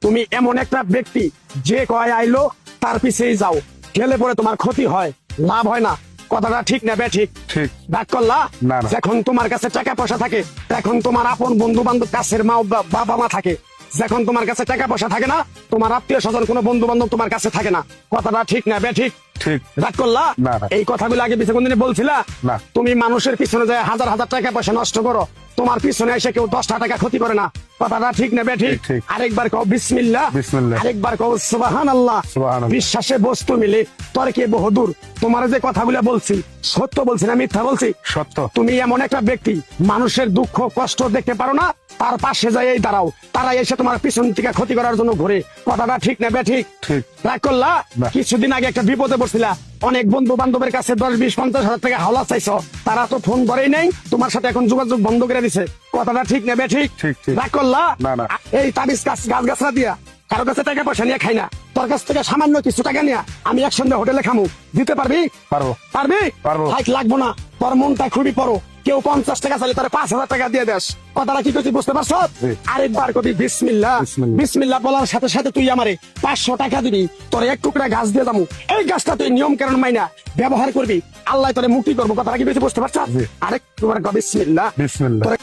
তুমি এমন একটা ব্যক্তি যে কয় আইলো তার পিছেই যাও, গেলে পরে তোমার ক্ষতি হয়, লাভ হয় না। কথাটা ঠিক না বে ঠিক? ঠিক। ডাক করলা না, না। যখন তোমার কাছে টাকা পয়সা থাকে, তখন তোমার আপন বন্ধু বান্ধব, কাছের মা বাবা মা থাকে। যখন তোমার কাছে টাকা পয়সা থাকে না, তোমার আত্মীয় স্বজন কোনো বন্ধু বান্ধব তোমার কাছে থাকে না। কথাটা ঠিক না বে ঠিক? ঠিক। রাগ করলা? না, না। এই কথাগুলো আগে পিছনে কোনদিন বলছিলা? না। তুমি মানুষের পিছনে যায় হাজার হাজার টাকা পয়সা নষ্ট করো, তোমার পিছনে এসে কেউ 10টা টাকা ক্ষতি করে না। কথাটা ঠিক না বে ঠিক? ঠিক। আরেকবার কও বিসমিল্লাহ, বিসমিল্লাহ। আরেকবার কও সুবহানাল্লাহ। সুবহানাল্লাহ। বিশ্বাসে বস্তু মিলে তর্কে বহুদূর। তোমার যে কথাগুলো বলছি সত্য বলছি না মিথ্যা বলছি? সত্য। তুমি এমন একটা ব্যক্তি, মানুষের দুঃখ কষ্ট দেখতে পারো না, তার পাশে যাই দাঁড়াও, তারা এসে তোমার পিছন থেকে ক্ষতি করার জন্য ঘুরে। কথাটা ঠিক না বে ঠিক? ঠিক। রাগ করলা? না। কিছুদিন আগে একটা বিপদে পড়ছিলা, অনেক বন্ধু বান্ধবের কাছে 10, 20, 50 হাজার টাকা হাওলা চাইছো, তারা তো ফোন করেই নাই, তোমার সাথে এখন যোগাযোগ বন্ধ করে দিছে। কথাটা ঠিক না বে ঠিক? ঠিক, ঠিক। রাগ করলা? না, না। এই তাবিজ গাছ গাছরা দিয়া কারো কাছে টাকা পয়সা নিয়ে খাই না, তোর কাছ থেকে সামান্য কিছু টাকা নিয়ে আমি একসঙ্গে হোটেলে খামু, দিতে পারবি? পারবো। পারবি? পারবো। হাইট লাগবো না, তোর মনটা খুবই বড়। কেউ 50 টাকা চাইলে তার 5,000 টাকা দিয়ে দেস। কথাটা কি করছি বুঝতে পারছ? জি। আরেকবার কবি বিসমিল্লাহ। বিসমিল্লাহ। বিসমিল্লাহ বলার সাথে সাথে তুই আমারে 500 টাকা দিবি, তোর এক টুকরা গাছ দিয়ে যাবো। এই গাছটা তুই নিয়ম কারণ মাইনা ব্যবহার করবি, আল্লাহ তোরে মুক্তি করবো। কথাটা কি বেশি বুঝতে পারছ? জি। আরেকবার কবি বিসমিল্লাহ। বিসমিল্লাহ। তোরে